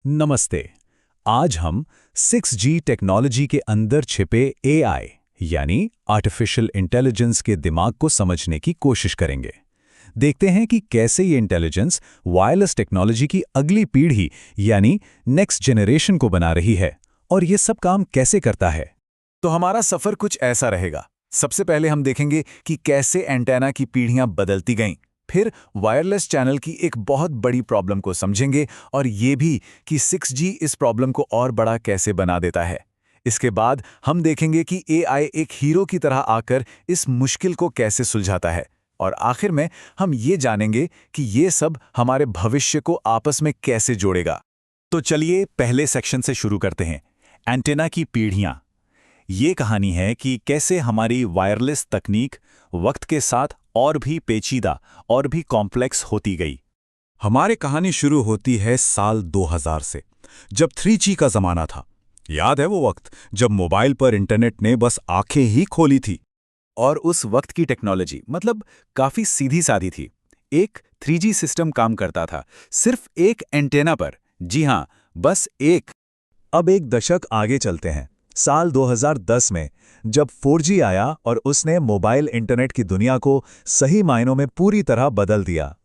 नमस्ते। आज हम 6G टेक्नोलॉजी के अंदर छिपे AI यानी आर्टिफिशियल इंटेलिजेंस के दिमाग को समझने की कोशिश करेंगे। देखते हैं कि कैसे ये इंटेलिजेंस वायरलेस टेक्नोलॉजी की अगली पीढ़ी यानी नेक्स्ट जनरेशन को बना रही है और ये सब काम कैसे करता है। तो हमारा सफर कुछ ऐसा रहेगा। सबसे पहले हम देखेंगे कि कैसे एंटेना की पीढ़ियां बदलती गईं। फिर वायरलेस चैनल की एक बहुत बड़ी प्रॉब्लम को समझेंगे और ये भी कि 6G इस प्रॉब्लम को और बड़ा कैसे बना देता है। इसके बाद हम देखेंगे कि AI एक हीरो की तरह आकर इस मुश्किल को कैसे सुलझाता है। और आखिर में हम ये जानेंगे कि ये सब हमारे भविष्य को आपस में कैसे जोड़ेगा। तो चलिए पहले सेक्शन से शुरू करते हैं, एंटेना की पीढ़ियां। ये कहानी है कि कैसे हमारी वायरलेस तकनीक वक्त के साथ और भी पेचीदा और भी कॉम्प्लेक्स होती गई। हमारी कहानी शुरू होती है साल 2000 से, जब 3G का जमाना था। याद है वो वक्त जब मोबाइल पर इंटरनेट ने बस आंखें ही खोली थी। और उस वक्त की टेक्नोलॉजी मतलब काफी सीधी सादी थी। एक 3G सिस्टम काम करता था सिर्फ एक एंटेना पर। जी हां, बस एक। अब एक दशक आगे चलते हैं, साल 2010 में, जब 4G आया और उसने मोबाइल इंटरनेट की दुनिया को सही मायनों में पूरी तरह बदल दिया।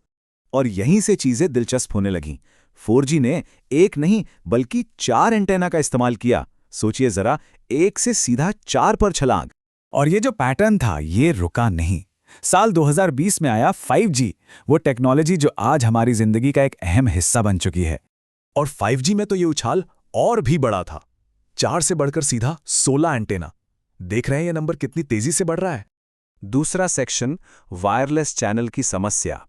और यहीं से चीजें दिलचस्प होने लगीं। 4G ने एक नहीं बल्कि 4 एंटेना का इस्तेमाल किया। सोचिए जरा, एक से सीधा 4 पर छलांग। और ये जो पैटर्न था ये रुका नहीं। साल 2020 में आया 5G, वो टेक्नोलॉजी जो आज हमारी जिंदगी का एक अहम हिस्सा बन चुकी है। और 5G में तो ये उछाल और भी बड़ा था। 4 से बढ़कर सीधा 16 एंटेना। देख रहे हैं ये नंबर कितनी तेजी से बढ़ रहा है। दूसरा सेक्शन, वायरलेस चैनल की समस्या।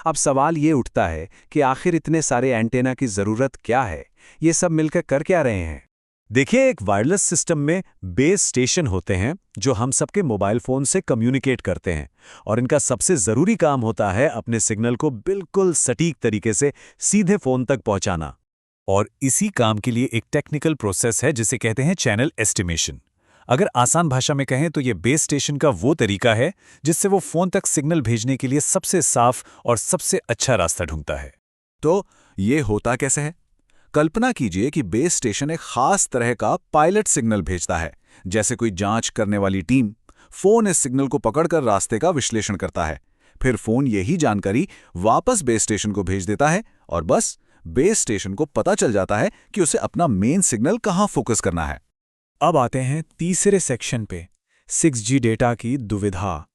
अब सवाल ये उठता है कि आखिर इतने सारे एंटेना की जरूरत क्या है, ये सब मिलकर कर क्या रहे हैं। देखिए, एक वायरलेस सिस्टम में बेस स्टेशन होते हैं जो हम सबके मोबाइल फोन से कम्युनिकेट करते हैं, और इनका सबसे जरूरी काम होता है अपने सिग्नल को बिल्कुल सटीक तरीके से सीधे फोन तक पहुंचाना। और इसी काम के लिए एक टेक्निकल प्रोसेस है जिसे कहते हैं चैनल एस्टिमेशन। अगर आसान भाषा में कहें तो ये बेस स्टेशन का वो तरीका है जिससे वो फोन तक सिग्नल भेजने के लिए सबसे साफ और सबसे अच्छा रास्ता ढूंढता है। तो ये होता कैसे है? कल्पना कीजिए कि बेस स्टेशन एक खास तरह का पायलट सिग्नल भेजता है, जैसे कोई जांच करने वाली टीम। फोन इस सिग्नल को पकड़कर रास्ते का विश्लेषण करता है। फिर फोन यही जानकारी वापस बेस स्टेशन को भेज देता है और बस बेस स्टेशन को पता चल जाता है कि उसे अपना मेन सिग्नल कहां फोकस करना है। अब आते हैं तीसरे सेक्शन पे, 6G डेटा की दुविधा।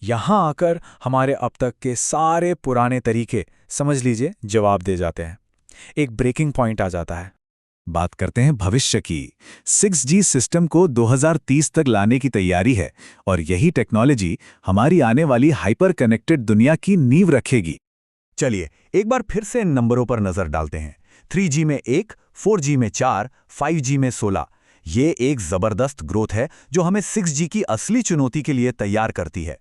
यहां आकर हमारे अब तक के सारे पुराने तरीके समझ लीजिए जवाब दे जाते हैं। एक ब्रेकिंग पॉइंट आ जाता है। बात करते हैं भविष्य की। 6G सिस्टम को 2030 तक लाने की तैयारी है और यही टेक्नोलॉजी हमारी आने वाली हाइपर कनेक्टेड दुनिया की नींव रखेगी। चलिए एक बार फिर से इन नंबरों पर नजर डालते हैं। 3G में 1, 4G में 4, 5G में 16। ये एक जबरदस्त ग्रोथ है जो हमें 6G की असली चुनौती के लिए तैयार करती है।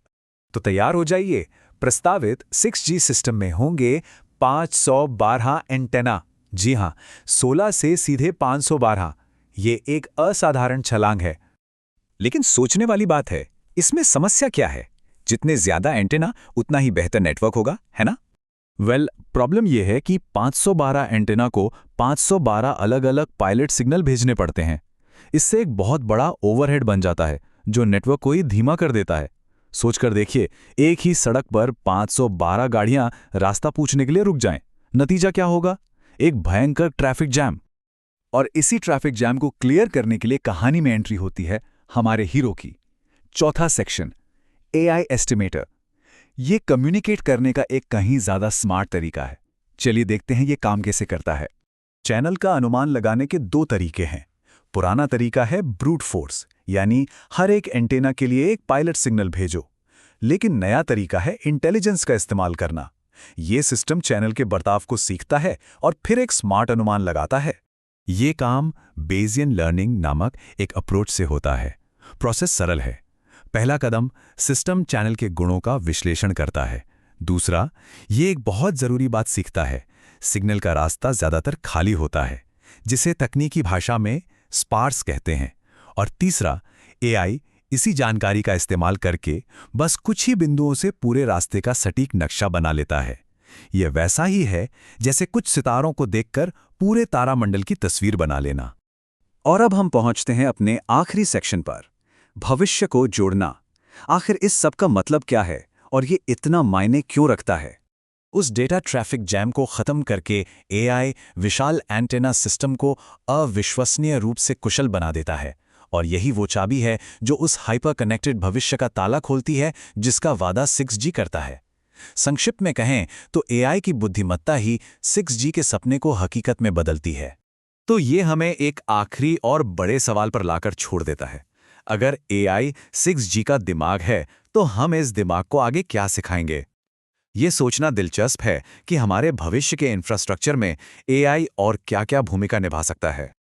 तो तैयार हो जाइए, प्रस्तावित 6G सिस्टम में होंगे 512 एंटेना। जी हां, 16 से सीधे 512। ये एक असाधारण छलांग है। लेकिन सोचने वाली बात है, इसमें समस्या क्या है? जितने ज्यादा एंटेना उतना ही बेहतर नेटवर्क होगा, है ना? प्रॉब्लम यह है कि 512 एंटेना को 512 अलग अलग पायलट सिग्नल भेजने पड़ते हैं। इससे एक बहुत बड़ा ओवरहेड बन जाता है जो नेटवर्क को ही धीमा कर देता है। सोचकर देखिए, एक ही सड़क पर 512 गाड़ियां रास्ता पूछने के लिए रुक जाएं। नतीजा क्या होगा? एक भयंकर ट्रैफिक जैम। और इसी ट्रैफिक जैम को क्लियर करने के लिए कहानी में एंट्री होती है हमारे हीरो की। चौथा सेक्शन, AI एस्टिमेटर। ये कम्युनिकेट करने का एक कहीं ज्यादा स्मार्ट तरीका है। चलिए देखते हैं ये काम कैसे करता है। चैनल का अनुमान लगाने के 2 तरीके हैं। पुराना तरीका है ब्रूट फोर्स, यानी हर एक एंटेना के लिए एक पायलट सिग्नल भेजो। लेकिन नया तरीका है इंटेलिजेंस का इस्तेमाल करना। ये सिस्टम चैनल के बर्ताव को सीखता है और फिर एक स्मार्ट अनुमान लगाता है। ये काम बेसियन लर्निंग नामक एक अप्रोच से होता है। प्रोसेस सरल है। पहला कदम, सिस्टम चैनल के गुणों का विश्लेषण करता है। दूसरा, ये एक बहुत जरूरी बात सीखता है, सिग्नल का रास्ता ज्यादातर खाली होता है, जिसे तकनीकी भाषा में स्पार्स कहते हैं। और तीसरा, AI इसी जानकारी का इस्तेमाल करके बस कुछ ही बिंदुओं से पूरे रास्ते का सटीक नक्शा बना लेता है। यह वैसा ही है जैसे कुछ सितारों को देखकर पूरे तारामंडल की तस्वीर बना लेना। और अब हम पहुंचते हैं अपने आखिरी सेक्शन पर, भविष्य को जोड़ना। आखिर इस सब का मतलब क्या है और ये इतना मायने क्यों रखता है? उस डेटा ट्रैफिक जैम को खत्म करके एआई विशाल एंटेना सिस्टम को अविश्वसनीय रूप से कुशल बना देता है, और यही वो चाबी है जो उस हाइपर कनेक्टेड भविष्य का ताला खोलती है जिसका वादा 6G करता है। संक्षिप्त में कहें तो एआई की बुद्धिमत्ता ही 6G के सपने को हकीकत में बदलती है। तो ये हमें एक आखिरी और बड़े सवाल पर लाकर छोड़ देता है। अगर एआई 6G का दिमाग है तो हम इस दिमाग को आगे क्या सिखाएंगे? ये सोचना दिलचस्प है कि हमारे भविष्य के इंफ्रास्ट्रक्चर में एआई और क्या-क्या भूमिका निभा सकता है।